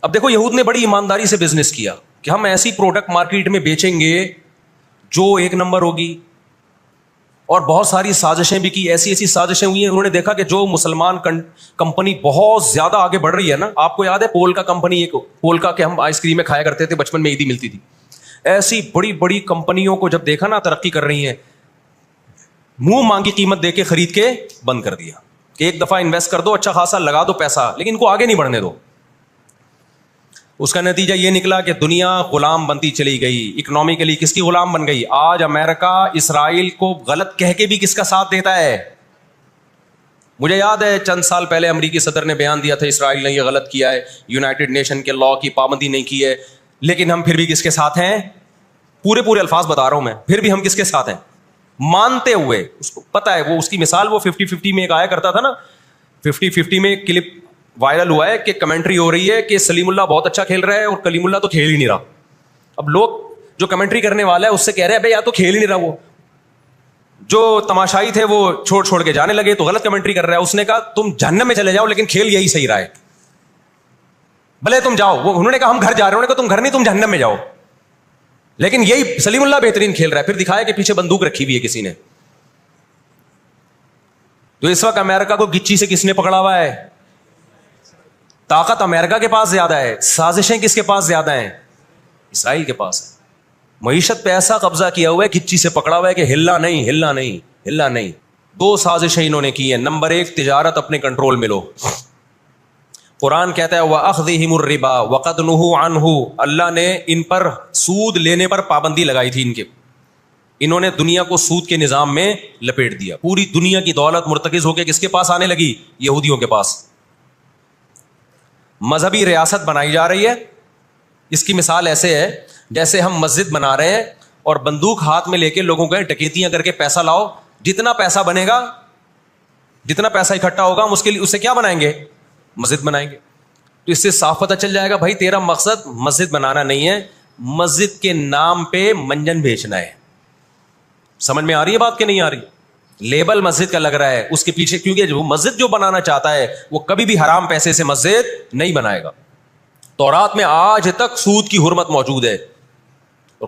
اب دیکھو یہود نے بڑی ایمانداری سے بزنس کیا کہ ہم ایسی پروڈکٹ مارکیٹ میں بیچیں گے جو ایک نمبر ہوگی, اور بہت ساری سازشیں بھی کی, ایسی ایسی سازشیں ہوئی ہیں. انہوں نے دیکھا کہ جو مسلمان کمپنی بہت زیادہ آگے بڑھ رہی ہے نا, آپ کو یاد ہے پولکا کمپنی, ایک پولکا کے ہم آئس کریم میں کھایا کرتے تھے بچپن میں, عیدی ملتی تھی. ایسی بڑی بڑی کمپنیوں کو جب دیکھا نا ترقی کر رہی ہیں, منہ مانگی قیمت دے کے خرید کے بند کر دیا کہ ایک دفعہ انویسٹ کر دو, اچھا خاصا لگا دو پیسہ, لیکن ان کو آگے نہیں بڑھنے دو. اس کا نتیجہ یہ نکلا کہ دنیا غلام بنتی چلی گئی. اکنامکلی کس کی غلام بن گئی؟ آج امریکہ اسرائیل کو غلط کہہ کے بھی کس کا ساتھ دیتا ہے؟ مجھے یاد ہے چند سال پہلے امریکی صدر نے بیان دیا تھا اسرائیل نے یہ غلط کیا ہے, یونائٹڈ نیشن کے لا کی پابندی نہیں کی ہے, لیکن ہم پھر بھی کس کے ساتھ ہیں؟ پورے الفاظ بتا رہا ہوں میں, پھر بھی ہم کس کے ساتھ ہیں؟ مانتے ہوئے. اس کو پتا ہے, وہ اس کی مثال وہ 50-50 میں ایک آیا کرتا تھا نا, 50-50 میں کلپ وائرل ہوا ہے کہ کمنٹری ہو رہی ہے کہ سلیم اللہ بہت اچھا کھیل رہا ہے اور کلیم اللہ تو کھیل ہی نہیں رہا. اب لوگ جو کمنٹری کرنے والا ہے اس سے کہہ رہے ہیں بھائی یا تو کھیل ہی نہیں رہا, وہ جو تماشائی تھے وہ چھوڑ کے جانے لگے تو غلط کمنٹری کر رہا ہے. اس نے کہا تم جہنم میں چلے جاؤ لیکن کھیل یہی صحیح رہا ہے, بھلے تم جاؤ. وہ انہوں نے کہا ہم گھر جا رہے ہیں, انہوں نے کہا تم گھر نہیں, تم جہنم میں جاؤ, لیکن یہی سلیم اللہ بہترین کھیل رہا ہے. پھر دکھایا کہ پیچھے بندوق رکھی ہوئی ہے کسی نے. تو اس وقت امریکہ کو گچی سے کس نے پکڑا ہوا ہے؟ طاقت امریکہ کے پاس زیادہ ہے, سازشیں کس کے پاس زیادہ ہیں؟ اسرائیل کے پاس ہے. معیشت پہ ایسا قبضہ کیا ہوا ہے, گچی سے پکڑا ہوا ہے کہ ہلنا نہیں. 2 سازشیں انہوں نے کی ہیں. نمبر 1, تجارت اپنے کنٹرول میں لو. قرآن کہتا ہے وَأَخْذِهِمُ الرِّبَا وَقَدْ نُهُوا عَنْهُ, اللہ نے ان پر سود لینے پر پابندی لگائی تھی. انہوں نے دنیا کو سود کے نظام میں لپیٹ دیا. پوری دنیا کی دولت مرتکز ہو کے کس کے پاس آنے لگی؟ یہودیوں کے پاس. مذہبی ریاست بنائی جا رہی ہے. اس کی مثال ایسے ہے جیسے ہم مسجد بنا رہے ہیں اور بندوق ہاتھ میں لے کے لوگوں کو ڈکیتیاں کر کے پیسہ لاؤ, جتنا پیسہ بنے گا, جتنا پیسہ اکٹھا ہوگا ہم اس سے کیا بنائیں گے؟ مسجد بنائیں گے. تو اس سے صاف پتہ چل جائے گا بھائی تیرا مقصد مسجد بنانا نہیں ہے, مسجد کے نام پہ منجن بیچنا ہے. سمجھ میں آ رہی ہے بات کہ نہیں آ رہی؟ لیبل مسجد کا لگ رہا ہے اس کے پیچھے, کیونکہ جو مسجد جو بنانا چاہتا ہے وہ کبھی بھی حرام پیسے سے مسجد نہیں بنائے گا. تورات میں آج تک سود کی حرمت موجود ہے.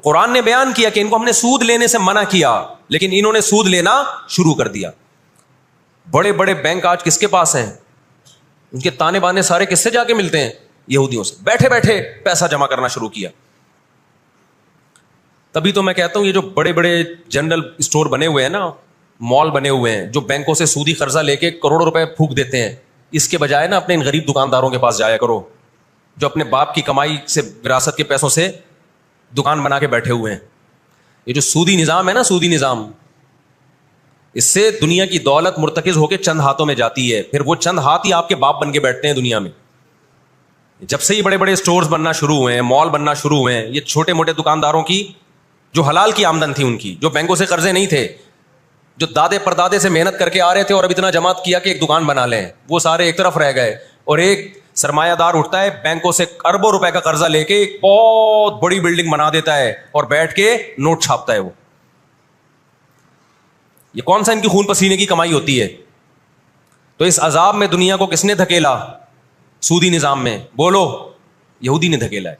قرآن نے بیان کیا کہ ان کو ہم نے سود لینے سے منع کیا, لیکن انہوں نے سود لینا شروع کر دیا. بڑے بڑے بینک آج کس کے پاس ہیں؟ ان کے تانے بانے سارے کس سے جا کے ملتے ہیں؟ یہودیوں سے. بیٹھے بیٹھے پیسہ جمع کرنا شروع کیا. تبھی تو میں کہتا ہوں یہ جو بڑے بڑے جنرل اسٹور بنے ہوئے ہیں نا, مال بنے ہوئے ہیں, جو بینکوں سے سودی قرضہ لے کے کروڑوں روپے پھونک دیتے ہیں, اس کے بجائے نا اپنے ان غریب دکانداروں کے پاس جایا کرو جو اپنے باپ کی کمائی سے, وراثت کے پیسوں سے دکان بنا کے بیٹھے ہوئے ہیں. یہ جو سودی نظام ہے نا, سودی نظام, اس سے دنیا کی دولت مرتکز ہو کے چند ہاتھوں میں جاتی ہے. پھر وہ چند ہاتھ ہی آپ کے باپ بن کے بیٹھتے ہیں دنیا میں. جب سے یہ بڑے بڑے اسٹورز بننا شروع ہوئے ہیں, مال بننا شروع ہوئے ہیں, یہ چھوٹے موٹے دکانداروں کی جو حلال کی آمدن تھی, ان کی جو بینکوں سے قرضے نہیں تھے, جو دادے پردادے سے محنت کر کے آ رہے تھے اور اب اتنا جمع کیا کہ ایک دکان بنا لیں, وہ سارے ایک طرف رہ گئے. اور ایک سرمایہ دار اٹھتا ہے بینکوں سے اربوں روپے کا قرضہ لے کے ایک بہت بڑی بلڈنگ بنا دیتا ہے اور بیٹھ کے نوٹ چھاپتا ہے. وہ یہ کون سا ان کی خون پسینے کی کمائی ہوتی ہے؟ تو اس عذاب میں دنیا کو کس نے دھکیلا؟ سودی نظام میں. بولو, یہودی نے دھکیلا ہے.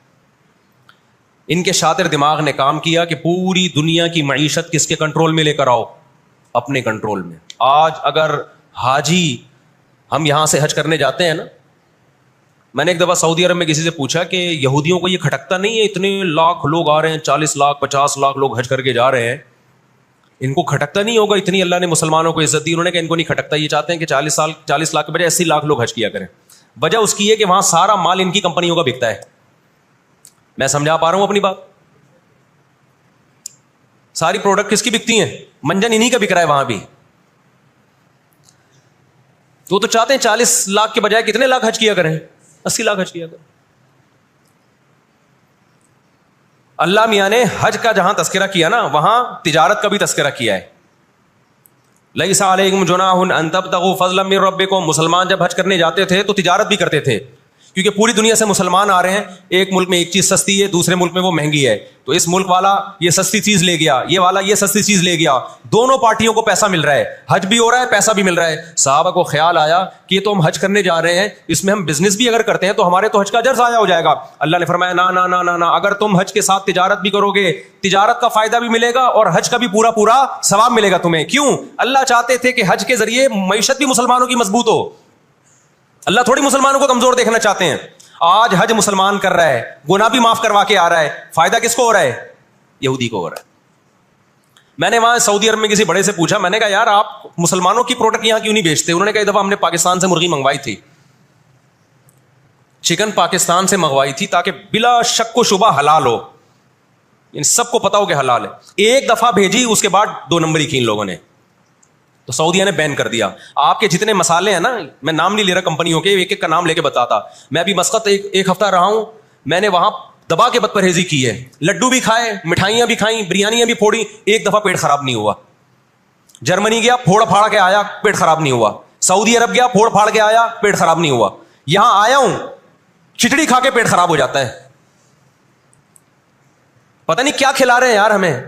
ان کے شاطر دماغ نے کام کیا کہ پوری دنیا کی معیشت کس کے کنٹرول میں لے کر آؤ؟ اپنے کنٹرول میں. آج اگر حاجی, ہم یہاں سے حج کرنے جاتے ہیں نا, میں نے ایک دفعہ سعودی عرب میں کسی سے پوچھا کہ یہودیوں کو یہ کھٹکتا نہیں ہے, اتنے لاکھ لوگ آ رہے ہیں, 40 لاکھ 50 لاکھ لوگ حج کر کے جا رہے ہیں, ان کو کھٹکتا نہیں ہوگا اتنی اللہ نے مسلمانوں کو عزت دی؟ انہوں نے کہا ان کو نہیں کھٹکتا, یہ چاہتے ہیں کہ 40 لاکھ کے بجائے 80 لاکھ لوگ حج کیا کریں. وجہ اس کی ہے کہ وہاں سارا مال ان کی کمپنیوں کا بکتا ہے. میں سمجھا پا رہا ہوں اپنی بات؟ ساری پروڈکٹ کس کی بکتی ہیں؟ منجن انہی کا بک رہا ہے وہاں بھی. تو چاہتے ہیں 40 لاکھ کے بجائے کتنے لاکھ حج کیا کریں؟ 80 لاکھ حج کیا کریں. اللہ میاں نے حج کا جہاں تذکرہ کیا نا, وہاں تجارت کا بھی تذکرہ کیا ہے. لیس علیکم جناح ان تبتغوا فضلا من ربکم. مسلمان جب حج کرنے جاتے تھے تو تجارت بھی کرتے تھے, کیونکہ پوری دنیا سے مسلمان آ رہے ہیں, ایک ملک میں ایک چیز سستی ہے, دوسرے ملک میں وہ مہنگی ہے, تو اس ملک والا یہ سستی چیز لے گیا, یہ والا یہ سستی چیز لے گیا, دونوں پارٹیوں کو پیسہ مل رہا ہے, حج بھی ہو رہا ہے, پیسہ بھی مل رہا ہے. صحابہ کو خیال آیا کہ یہ تو ہم حج کرنے جا رہے ہیں, اس میں ہم بزنس بھی اگر کرتے ہیں تو ہمارے تو حج کا اجر ضائع ہو جائے گا. اللہ نے فرمایا نا نا نا نا نا, اگر تم حج کے ساتھ تجارت بھی کرو گے, تجارت کا فائدہ بھی ملے گا اور حج کا بھی پورا پورا ثواب ملے گا تمہیں. کیوں؟ اللہ چاہتے تھے کہ حج کے ذریعے معیشت بھی مسلمانوں کی مضبوط ہو. اللہ تھوڑی مسلمانوں کو کمزور دیکھنا چاہتے ہیں. آج حج مسلمان کر رہا ہے, گناہ بھی معاف کروا کے آ رہا ہے, فائدہ کس کو ہو رہا ہے؟ یہودی کو ہو رہا ہے. میں نے وہاں سعودی عرب میں کسی بڑے سے پوچھا, میں نے کہا یار آپ مسلمانوں کی پروڈکٹ یہاں کیوں نہیں بیچتے؟ انہوں نے کہا ایک دفعہ ہم نے پاکستان سے مرغی منگوائی تھی, چکن پاکستان سے منگوائی تھی تاکہ بلا شک و شبہ حلال ہو, ان سب کو پتا ہو کہ حلال ہے. ایک دفعہ بھیجی, اس کے بعد 2 نمبری کی ان لوگوں نے, تو سعودیہ نے بین کر دیا. آپ کے جتنے مسالے ہیں نا, میں نام نہیں لے رہا کمپنیوں کے, ایک ایک کا نام لے کے بتاتا. میں ابھی مسقط ایک ہفتہ رہا ہوں, میں نے وہاں دبا کے بد پرہیزی کی ہے, لڈو بھی کھائے, مٹھائیاں بھی کھائیں, بریانیاں بھی پھوڑی, ایک دفعہ پیٹ خراب نہیں ہوا. جرمنی گیا, پھوڑ پھاڑ کے آیا, پیٹ خراب نہیں ہوا. سعودی عرب گیا, پھوڑ پھاڑ کے آیا, پیٹ خراب نہیں ہوا. یہاں آیا ہوں, کھچڑی کھا کے پیٹ خراب ہو جاتا ہے. پتہ نہیں کیا کھلا رہے ہیں یار ہمیں.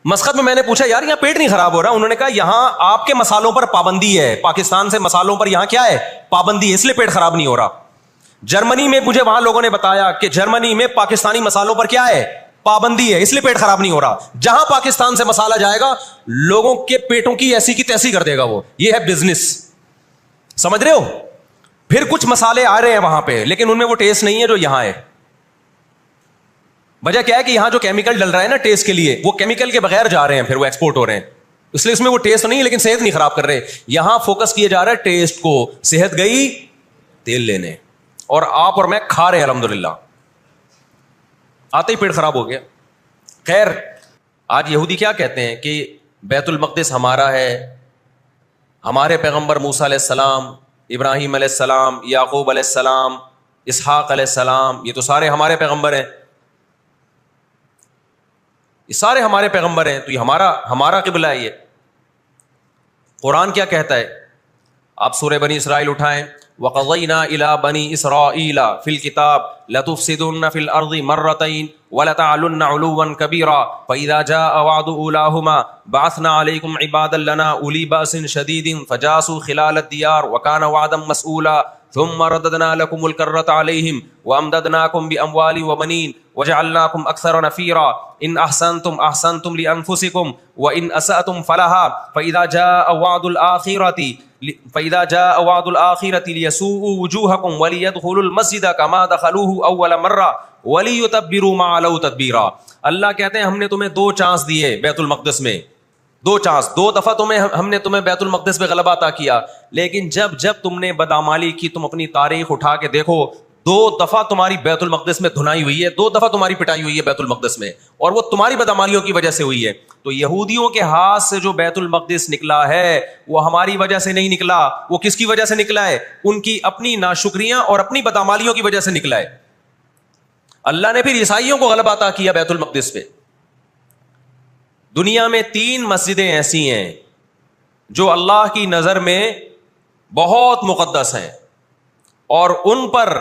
مسقط میں نے پوچھا یار یہاں پیٹ نہیں خراب ہو رہا؟ انہوں نے کہا یہاں آپ کے مسالوں پر پابندی ہے, پاکستان سے مسالوں پر یہاں کیا ہے؟ پابندی ہے, اس لیے پیٹ خراب نہیں ہو رہا. جرمنی میں مجھے وہاں لوگوں نے بتایا کہ جرمنی میں پاکستانی مسالوں پر کیا ہے؟ پابندی ہے, اس لیے پیٹ خراب نہیں ہو رہا. جہاں پاکستان سے مسالہ جائے گا لوگوں کے پیٹوں کی ایسی کی تیسی کر دے گا وہ. یہ ہے بزنس, سمجھ رہے ہو؟ پھر کچھ مسالے آ رہے ہیں وہاں پہ, لیکن ان میں وہ ٹیسٹ نہیں ہے جو یہاں ہے. وجہ کیا ہے کہ یہاں جو کیمیکل ڈل رہا ہے نا ٹیسٹ کے لیے, وہ کیمیکل کے بغیر جا رہے ہیں, پھر وہ ایکسپورٹ ہو رہے ہیں, اس لیے اس میں وہ ٹیسٹ نہیں ہے, لیکن صحت نہیں خراب کر رہے. یہاں فوکس کیا جا رہا ہے ٹیسٹ کو, صحت گئی تیل لینے, اور آپ اور میں کھا رہے ہیں الحمدللہ, آتے ہی پیٹ خراب ہو گیا. خیر, آج یہودی کیا کہتے ہیں کہ بیت المقدس ہمارا ہے, ہمارے پیغمبر موسیٰ علیہ السلام, ابراہیم علیہ السلام, یعقوب علیہ السلام, اسحاق علیہ السلام, یہ تو سارے ہمارے پیغمبر ہیں, یہ سارے ہمارے پیغمبر ہیں, تو یہ ہمارا قبلہ ہے. یہ قرآن کیا کہتا ہے؟ آپ سورہ بنی اسرائیل اٹھائیں. وَقَضَيْنَا إِلَىٰ بَنِي إِسْرَائِيلَ فِي الْكِتَابِ لَتُفْسِدُنَّ فِي الْأَرْضِ مَرَّتَيْنِ وَلَتَعْلُنَّ عُلُوًّا كَبِيرًا فَإِذَا جَاءَ وَعْدُ أُولَاهُمَا بَعَثْنَا عَلَيْكُمْ عِبَادًا لَنَا أُولِي بَأْسٍ شَدِيدٍ فَجَاسُوا خِلَالَ الدِّيَارِ وَكَانَ وَعْدًا مَسْئُولًا ثُمَّ رَدَدْنَا لَكُمُ الْكَرَّةَ عَلَيْهِمْ وَأَمْدَدْنَاكُمْ بِأَمْوَالٍ وَبَنِينَ وَجَعَلْنَاكُمْ أَكْثَرَ نَفِيرًا إِنْ أَحْسَنْتُمْ لِأَنفُسِكُمْ وَإِنْ أَسَأْتُمْ فَلَهَا فَإِذَا جَاءَ وَعْدُ الْآخِرَةِ لِيَسُوءُوا وُجُوهَكُمْ وَلِيَدْخُلُوا الْمَسْجِدَ كَمَا دَخَلُوهُ أَوَّلَ مَرَّةٍ وَلِيُتَبِّرُوا مَا عَلَوْا تَتْبِيرًا. اللہ کہتے ہیں ہم نے تمہیں 2 چانس دیے بیت المقدس میں, 2 چانس, 2 دفعہ ہم نے تمہیں بیت المقدس پہ غلبہ عطا کیا, لیکن جب تم نے بدعمالی کی, تم اپنی تاریخ اٹھا کے دیکھو, 2 دفعہ تمہاری بیت المقدس میں دھنائی ہوئی ہے, 2 دفعہ تمہاری پٹائی ہوئی ہے بیت المقدس میں, اور وہ تمہاری بدعمالیوں کی وجہ سے ہوئی ہے. تو یہودیوں کے ہاتھ سے جو بیت المقدس نکلا ہے وہ ہماری وجہ سے نہیں نکلا, وہ کس کی وجہ سے نکلا ہے؟ ان کی اپنی ناشکریاں اور اپنی بدعمالیوں کی وجہ سے نکلا ہے. اللہ نے پھر عیسائیوں کو غلبہ عطا کیا بیت المقدس پہ. دنیا میں 3 مسجدیں ایسی ہیں جو اللہ کی نظر میں بہت مقدس ہیں, اور ان پر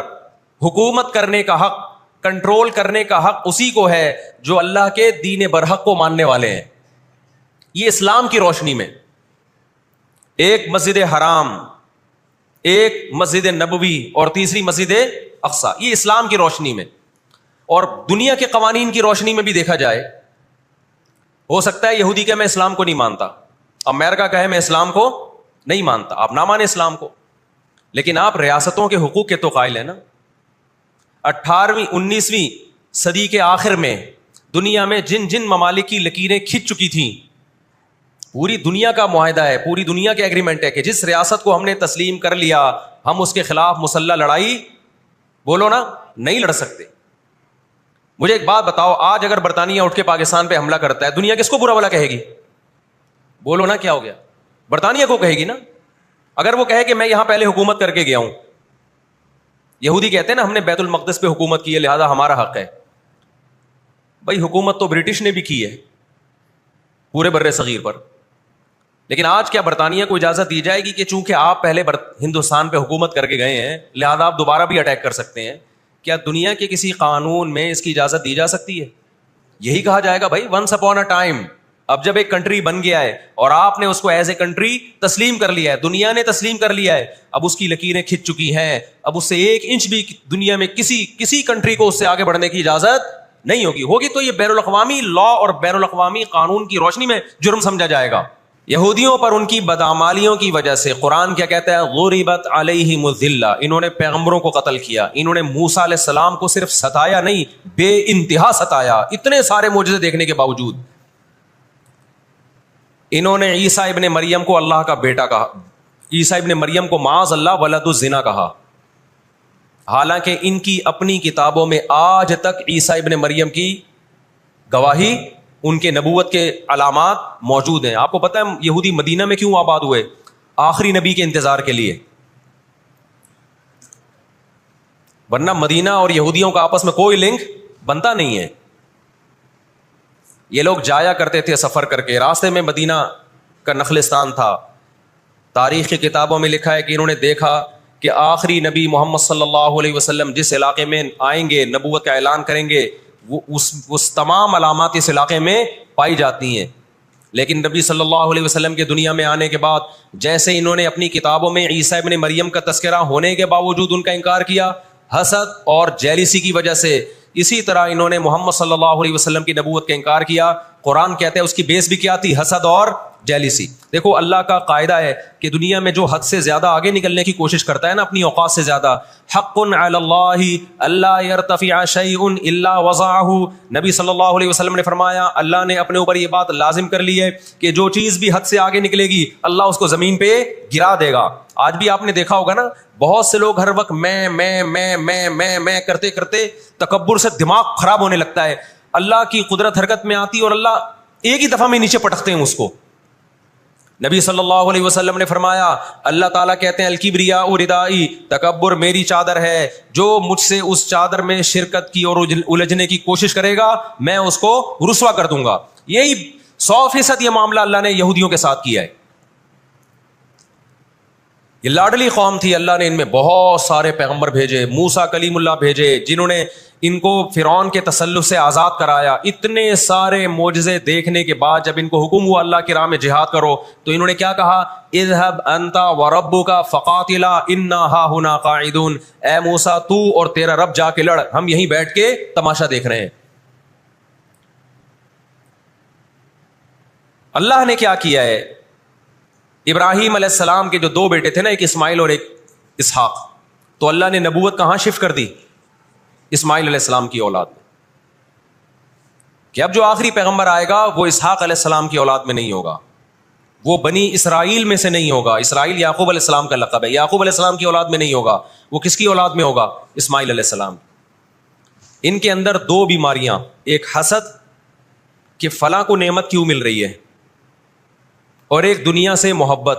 حکومت کرنے کا حق, کنٹرول کرنے کا حق اسی کو ہے جو اللہ کے دین برحق کو ماننے والے ہیں. یہ اسلام کی روشنی میں, ایک مسجد حرام, ایک مسجد نبوی, اور تیسری مسجد اقصی, یہ اسلام کی روشنی میں. اور دنیا کے قوانین کی روشنی میں بھی دیکھا جائے, ہو سکتا ہے یہودی کہ میں اسلام کو نہیں مانتا, امریکہ کہے میں اسلام کو نہیں مانتا, آپ نہ مانیں اسلام کو, لیکن آپ ریاستوں کے حقوق کے تو قائل ہیں نا. 18ویں 19ویں صدی کے آخر میں دنیا میں جن ممالک کی لکیریں کھنچ چکی تھیں, پوری دنیا کا معاہدہ ہے, پوری دنیا کے ایگریمنٹ ہے کہ جس ریاست کو ہم نے تسلیم کر لیا ہم اس کے خلاف مسلح لڑائی, بولو نا, نہیں لڑ سکتے. مجھے ایک بات بتاؤ, آج اگر برطانیہ اٹھ کے پاکستان پہ حملہ کرتا ہے, دنیا کس کو برا بھلا کہے گی؟ بولو نا, کیا ہو گیا؟ برطانیہ کو کہے گی نا. اگر وہ کہے کہ میں یہاں پہلے حکومت کر کے گیا ہوں, یہودی کہتے ہیں نا ہم نے بیت المقدس پہ حکومت کی ہے لہذا ہمارا حق ہے. بھائی حکومت تو برٹش نے بھی کی ہے پورے بر صغیر پر, لیکن آج کیا برطانیہ کو اجازت دی جائے گی کہ چونکہ آپ پہلے ہندوستان پہ حکومت کر کے گئے ہیں لہذا آپ دوبارہ بھی اٹیک کر سکتے ہیں؟ کیا دنیا کے کسی قانون میں اس کی اجازت دی جا سکتی ہے؟ یہی کہا جائے گا بھائی ونس اپون اے ٹائم. اب جب ایک کنٹری بن گیا ہے اور آپ نے اس کو ایز اے کنٹری تسلیم کر لیا ہے, دنیا نے تسلیم کر لیا ہے, اب اس کی لکیریں کھنچ چکی ہیں, اب اس سے 1 انچ بھی دنیا میں کسی کنٹری کو اس سے آگے بڑھنے کی اجازت نہیں ہوگی تو یہ بین الاقوامی لا اور بین الاقوامی قانون کی روشنی میں جرم سمجھا جائے گا. یہودیوں پر ان کی بدعمالیوں کی وجہ سے قرآن کیا کہتا ہے؟ غربت علیہم الذلہ, انہوں نے پیغمبروں کو قتل کیا, انہوں نے موسیٰ علیہ السلام کو صرف ستایا نہیں, بے انتہا ستایا, اتنے سارے معجزے دیکھنے کے باوجود. انہوں نے عیسیٰ ابن مریم کو اللہ کا بیٹا کہا, عیسیٰ ابن مریم کو معاذ اللہ ولد الزنا کہا, حالانکہ ان کی اپنی کتابوں میں آج تک عیسیٰ ابن مریم کی گواہی, ان کے نبوت کے علامات موجود ہیں. آپ کو پتہ ہے یہودی مدینہ میں کیوں آباد ہوئے؟ آخری نبی کے انتظار کے لیے, ورنہ مدینہ اور یہودیوں کا آپس میں کوئی لنک بنتا نہیں ہے. یہ لوگ جایا کرتے تھے سفر کر کے, راستے میں مدینہ کا نخلستان تھا. تاریخ کی کتابوں میں لکھا ہے کہ انہوں نے دیکھا کہ آخری نبی محمد صلی اللہ علیہ وسلم جس علاقے میں آئیں گے, نبوت کا اعلان کریں گے, وہ اس تمام علامات اس علاقے میں پائی جاتی ہیں. لیکن نبی صلی اللہ علیہ وسلم کے دنیا میں آنے کے بعد جیسے انہوں نے اپنی کتابوں میں عیسیٰ ابن مریم کا تذکرہ ہونے کے باوجود ان کا انکار کیا حسد اور جیلیسی کی وجہ سے, اسی طرح انہوں نے محمد صلی اللہ علیہ وسلم کی نبوت کا انکار کیا. قرآن کہتا ہے اس کی بیس بھی کیا تھی؟ حسد اور جیلیسی. دیکھو اللہ کا قاعدہ ہے کہ دنیا میں جو حد سے زیادہ آگے نکلنے کی کوشش کرتا ہے نا اپنی اوقات سے زیادہ, حق علی اللہ اللہ یرتفع شیء الا وضعہ. نبی صلی اللہ علیہ وسلم نے فرمایا اللہ نے اپنے اوپر یہ بات لازم کر لی ہے کہ جو چیز بھی حد سے آگے نکلے گی اللہ اس کو زمین پہ گرا دے گا. آج بھی آپ نے دیکھا ہوگا نا بہت سے لوگ ہر وقت میں کرتے کرتے تکبر سے دماغ خراب ہونے لگتا ہے. اللہ کی قدرت حرکت میں آتی اور اللہ ایک ہی دفعہ میں نیچے پٹکتے ہیں اس کو. نبی صلی اللہ علیہ وسلم نے فرمایا اللہ تعالیٰ کہتے ہیں الکبریاء ردائی, تکبر میری چادر ہے, جو مجھ سے اس چادر میں شرکت کی اور الجھنے کی کوشش کرے گا میں اس کو رسوا کر دوں گا. یہی 100% یہ معاملہ اللہ نے یہودیوں کے ساتھ کیا ہے. یہ لاڈلی قوم تھی, اللہ نے ان میں بہت سارے پیغمبر بھیجے, موسیٰ کلیم اللہ بھیجے جنہوں نے ان کو فرعون کے تسلط سے آزاد کرایا. اتنے سارے معجزے دیکھنے کے بعد جب ان کو حکم ہوا اللہ کی راہ میں جہاد کرو تو انہوں نے کیا کہا؟ اذهب انت وربک فقاتلا انا ہاہنا قاعدون. اے موسیٰ تو اور تیرا رب جا کے لڑ, ہم یہیں بیٹھ کے تماشا دیکھ رہے ہیں. اللہ نے کیا کیا ہے؟ ابراہیم علیہ السلام کے جو 2 بیٹے تھے نا, ایک اسماعیل اور ایک اسحاق, تو اللہ نے نبوت کہاں شفٹ کر دی؟ اسماعیل علیہ السلام کی اولاد میں. کہ اب جو آخری پیغمبر آئے گا وہ اسحاق علیہ السلام کی اولاد میں نہیں ہوگا, وہ بنی اسرائیل میں سے نہیں ہوگا. اسرائیل یعقوب علیہ السلام کا لقب ہے, یعقوب علیہ السلام کی اولاد میں نہیں ہوگا. وہ کس کی اولاد میں ہوگا؟ اسماعیل علیہ السلام. ان کے اندر 2 بیماریاں, ایک حسد کہ فلاں کو نعمت کیوں مل رہی ہے, اور ایک دنیا سے محبت.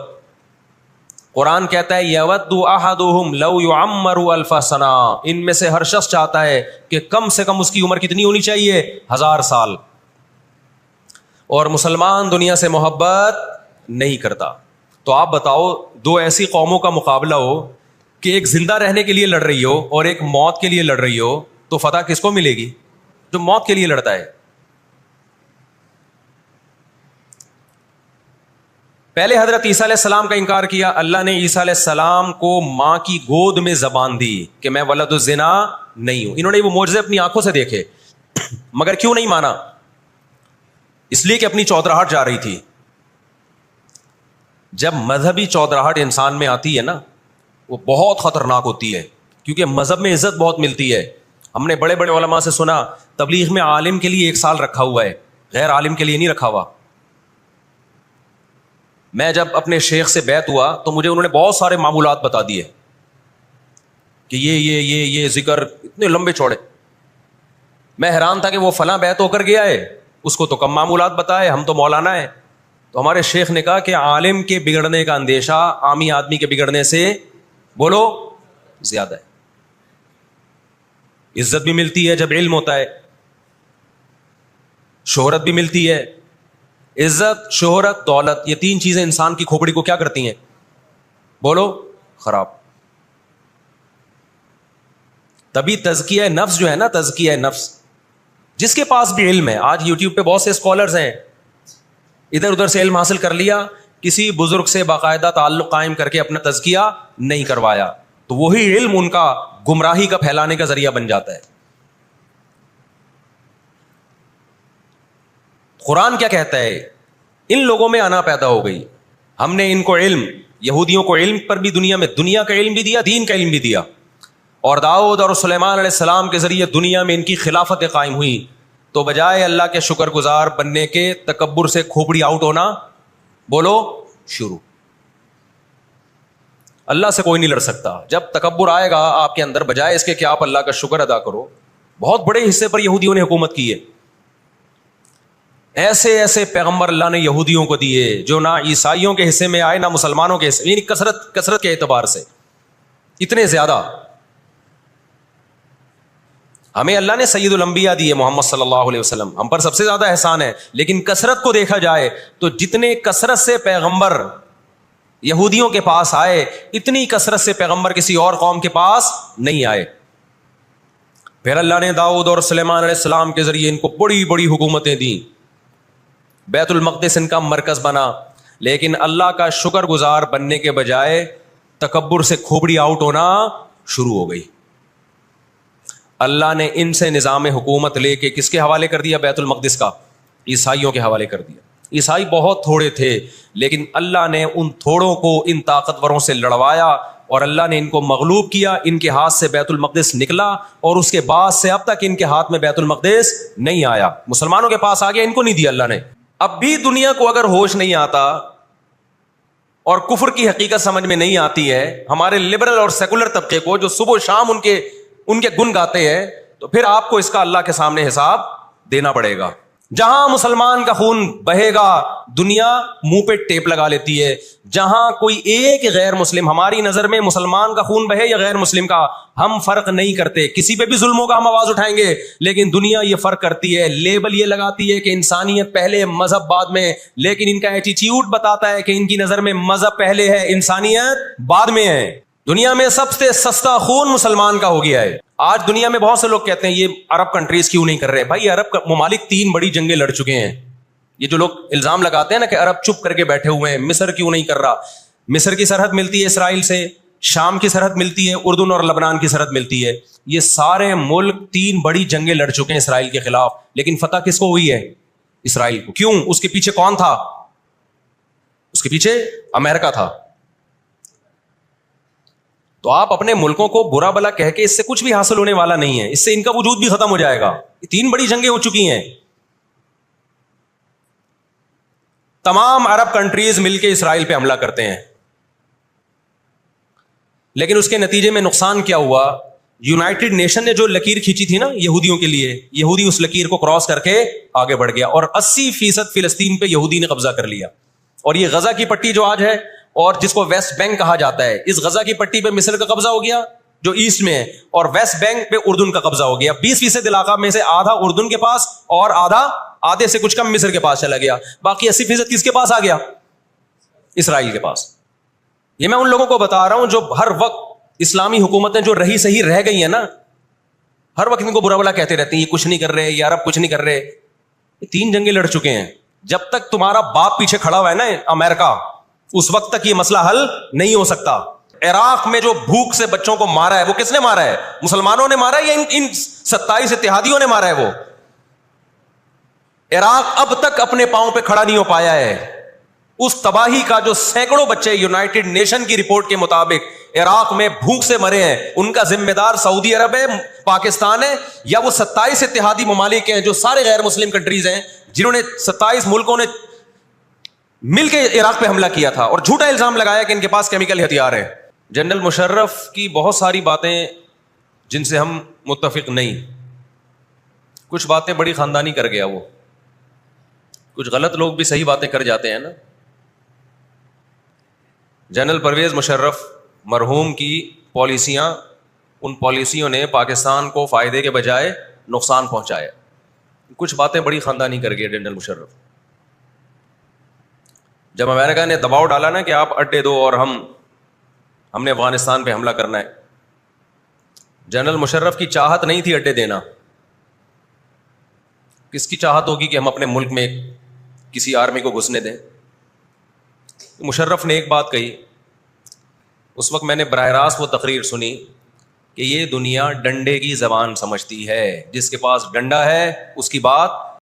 قرآن کہتا ہے یود احدہم لو یعمر الف سنہ, ان میں سے ہر شخص چاہتا ہے کہ کم سے کم اس کی عمر کتنی ہونی چاہیے؟ 1000 سال. اور مسلمان دنیا سے محبت نہیں کرتا. تو آپ بتاؤ 2 ایسی قوموں کا مقابلہ ہو کہ ایک زندہ رہنے کے لیے لڑ رہی ہو اور ایک موت کے لیے لڑ رہی ہو, تو فتح کس کو ملے گی؟ جو موت کے لیے لڑتا ہے. پہلے حضرت عیسیٰ علیہ السلام کا انکار کیا, اللہ نے عیسیٰ علیہ السلام کو ماں کی گود میں زبان دی کہ میں ولد الزنا نہیں ہوں. انہوں نے وہ معجزے اپنی آنکھوں سے دیکھے, مگر کیوں نہیں مانا؟ اس لیے کہ اپنی چودراہٹ جا رہی تھی. جب مذہبی چودراہٹ انسان میں آتی ہے نا وہ بہت خطرناک ہوتی ہے, کیونکہ مذہب میں عزت بہت ملتی ہے. ہم نے بڑے بڑے علماء سے سنا تبلیغ میں عالم کے لیے 1 سال رکھا ہوا ہے, غیر عالم کے لیے نہیں رکھا ہوا. میں جب اپنے شیخ سے بیعت ہوا تو مجھے انہوں نے بہت سارے معمولات بتا دیے کہ یہ ذکر اتنے لمبے چوڑے. میں حیران تھا کہ وہ فلاں بیعت ہو کر گیا ہے, اس کو تو کم معمولات بتائے, ہم تو مولانا ہیں. تو ہمارے شیخ نے کہا کہ عالم کے بگڑنے کا اندیشہ عامی آدمی کے بگڑنے سے بولو زیادہ ہے. عزت بھی ملتی ہے جب علم ہوتا ہے, شہرت بھی ملتی ہے, عزت، شہرت، دولت، یہ تین چیزیں انسان کی کھوپڑی کو کیا کرتی ہیں؟ بولو، خراب. تبھی تزکیہ نفس جو ہے نا، تزکیہ نفس، جس کے پاس بھی علم ہے، آج یوٹیوب پہ بہت سے اسکالرز ہیں، ادھر ادھر سے علم حاصل کر لیا، کسی بزرگ سے باقاعدہ تعلق قائم کر کے اپنا تزکیہ نہیں کروایا، تو وہی علم ان کا گمراہی کا پھیلانے کا ذریعہ بن جاتا ہے. قرآن کیا کہتا ہے؟ ان لوگوں میں انا پیدا ہو گئی، ہم نے ان کو علم، یہودیوں کو علم پر بھی دنیا کا علم بھی دیا، دین کا علم بھی دیا، اور داؤد اور سلیمان علیہ السلام کے ذریعے دنیا میں ان کی خلافتیں قائم ہوئی. تو بجائے اللہ کے شکر گزار بننے کے، تکبر سے کھوپڑی آؤٹ ہونا بولو شروع. اللہ سے کوئی نہیں لڑ سکتا. جب تکبر آئے گا آپ کے اندر، بجائے اس کے کہ آپ اللہ کا شکر ادا کرو. بہت بڑے حصے پر یہودیوں نے حکومت کی ہے. ایسے ایسے پیغمبر اللہ نے یہودیوں کو دیے جو نہ عیسائیوں کے حصے میں آئے نہ مسلمانوں کے حصے، یعنی کثرت کے اعتبار سے اتنے زیادہ. ہمیں اللہ نے سید الانبیاء دیے محمد صلی اللہ علیہ وسلم، ہم پر سب سے زیادہ احسان ہے. لیکن کثرت کو دیکھا جائے تو جتنے کثرت سے پیغمبر یہودیوں کے پاس آئے، اتنی کثرت سے پیغمبر کسی اور قوم کے پاس نہیں آئے. پھر اللہ نے داؤد اور سلیمان علیہ السلام کے ذریعے ان کو بڑی بڑی حکومتیں دیں، بیت المقدس ان کا مرکز بنا. لیکن اللہ کا شکر گزار بننے کے بجائے تکبر سے کھوپڑی آؤٹ ہونا شروع ہو گئی. اللہ نے ان سے نظام حکومت لے کے کس کے حوالے کر دیا؟ بیت المقدس کا عیسائیوں کے حوالے کر دیا. عیسائی بہت تھوڑے تھے، لیکن اللہ نے ان تھوڑوں کو ان طاقتوروں سے لڑوایا اور اللہ نے ان کو مغلوب کیا. ان کے ہاتھ سے بیت المقدس نکلا اور اس کے بعد سے اب تک ان کے ہاتھ میں بیت المقدس نہیں آیا. مسلمانوں کے پاس آ گیا، ان کو نہیں دیا اللہ نے. اب بھی دنیا کو اگر ہوش نہیں آتا اور کفر کی حقیقت سمجھ میں نہیں آتی ہے، ہمارے لبرل اور سیکولر طبقے کو جو صبح و شام ان کے گن گاتے ہیں، تو پھر آپ کو اس کا اللہ کے سامنے حساب دینا پڑے گا. جہاں مسلمان کا خون بہے گا دنیا منہ پہ ٹیپ لگا لیتی ہے. جہاں کوئی ایک غیر مسلم، ہماری نظر میں مسلمان کا خون بہے یا غیر مسلم کا، ہم فرق نہیں کرتے. کسی پہ بھی ظلم ہوگا ہم آواز اٹھائیں گے. لیکن دنیا یہ فرق کرتی ہے، لیبل یہ لگاتی ہے کہ انسانیت پہلے، مذہب بعد میں. لیکن ان کا ایٹیٹیوڈ بتاتا ہے کہ ان کی نظر میں مذہب پہلے ہے، انسانیت بعد میں ہے. دنیا میں سب سے سستا خون مسلمان کا ہو گیا ہے. آج دنیا میں بہت سے لوگ کہتے ہیں یہ عرب کنٹریز کیوں نہیں کر رہے. بھائی عرب ممالک 3 بڑی جنگیں لڑ چکے ہیں. یہ جو لوگ الزام لگاتے ہیں نا کہ عرب چپ کر کے بیٹھے ہوئے ہیں، مصر کیوں نہیں کر رہا. مصر کی سرحد ملتی ہے اسرائیل سے، شام کی سرحد ملتی ہے، اردن اور لبنان کی سرحد ملتی ہے. یہ سارے ملک 3 بڑی جنگیں لڑ چکے ہیں اسرائیل کے خلاف. لیکن فتح کس کو ہوئی ہے؟ اسرائیل کو. کیوں؟ اس کے پیچھے کون تھا؟ اس کے پیچھے امریکہ تھا. تو آپ اپنے ملکوں کو برا بلا کہہ کے اس سے کچھ بھی حاصل ہونے والا نہیں ہے. اس سے ان کا وجود بھی ختم ہو جائے گا. 3 بڑی جنگیں ہو چکی ہیں. تمام عرب کنٹریز مل کے اسرائیل پہ حملہ کرتے ہیں. لیکن اس کے نتیجے میں نقصان کیا ہوا؟ یونائٹڈ نیشن نے جو لکیر کھینچی تھی نا یہودیوں کے لیے، یہودی اس لکیر کو کراس کر کے آگے بڑھ گیا اور 80% فلسطین پہ یہودی نے قبضہ کر لیا. اور یہ غزہ کی پٹی جو آج ہے اور جس کو ویسٹ بینک کہا جاتا ہے، اس غزہ کی پٹی پہ مصر کا قبضہ ہو گیا جو ایسٹ میں ہے، اور ویسٹ بینک پہ اردن کا قبضہ ہو گیا. 20% علاقہ میں سے آدھا اردن کے پاس اور آدھے سے کچھ کم مصر کے پاس چلا گیا. باقی 80% کس کے پاس آ گیا؟ اسرائیل کے پاس. یہ میں ان لوگوں کو بتا رہا ہوں جو ہر وقت اسلامی حکومتیں جو رہی صحیح رہ گئی ہیں نا، ہر وقت ان کو برا بلا کہتے رہتے ہیں یہ کچھ نہیں کر رہے، یہ عرب کچھ نہیں کر رہے. یہ 3 جنگیں لڑ چکے ہیں. جب تک تمہارا باپ پیچھے کھڑا ہوا ہے نا امریکہ، اس وقت تک یہ مسئلہ حل نہیں ہو سکتا. عراق میں جو بھوک سے بچوں کو مارا ہے وہ کس نے مارا ہے؟ مسلمانوں نے مارا ہے یا ان 27 اتحادیوں نے مارا ہے؟ وہ عراق اب تک اپنے پاؤں پہ کھڑا نہیں ہو پایا ہے. اس تباہی کا جو سینکڑوں بچے یونائٹڈ نیشن کی رپورٹ کے مطابق عراق میں بھوک سے مرے ہیں، ان کا ذمہ دار سعودی عرب ہے، پاکستان ہے، یا وہ 27 اتحادی ممالک ہیں جو سارے غیر مسلم کنٹریز ہیں جنہوں نے 27 ملکوں نے مل کے عراق پہ حملہ کیا تھا اور جھوٹا الزام لگایا کہ ان کے پاس کیمیکل ہتھیار ہے. جنرل مشرف کی بہت ساری باتیں جن سے ہم متفق نہیں، کچھ باتیں بڑی خاندانی کر گیا وہ، کچھ غلط لوگ بھی صحیح باتیں کر جاتے ہیں نا. جنرل پرویز مشرف مرحوم کی پالیسیاں، ان پالیسیوں نے پاکستان کو فائدے کے بجائے نقصان پہنچایا. کچھ باتیں بڑی خاندانی کر گیا جنرل مشرف. جب امریکہ نے دباؤ ڈالا نا کہ آپ اڈے دو اور ہم نے افغانستان پہ حملہ کرنا ہے، جنرل مشرف کی چاہت نہیں تھی اڈے دینا. کس کی چاہت ہوگی کہ ہم اپنے ملک میں کسی آرمی کو گھسنے دیں؟ مشرف نے ایک بات کہی، اس وقت میں نے براہ راست وہ تقریر سنی کہ یہ دنیا ڈنڈے کی زبان سمجھتی ہے، جس کے پاس ڈنڈا ہے اس کی بات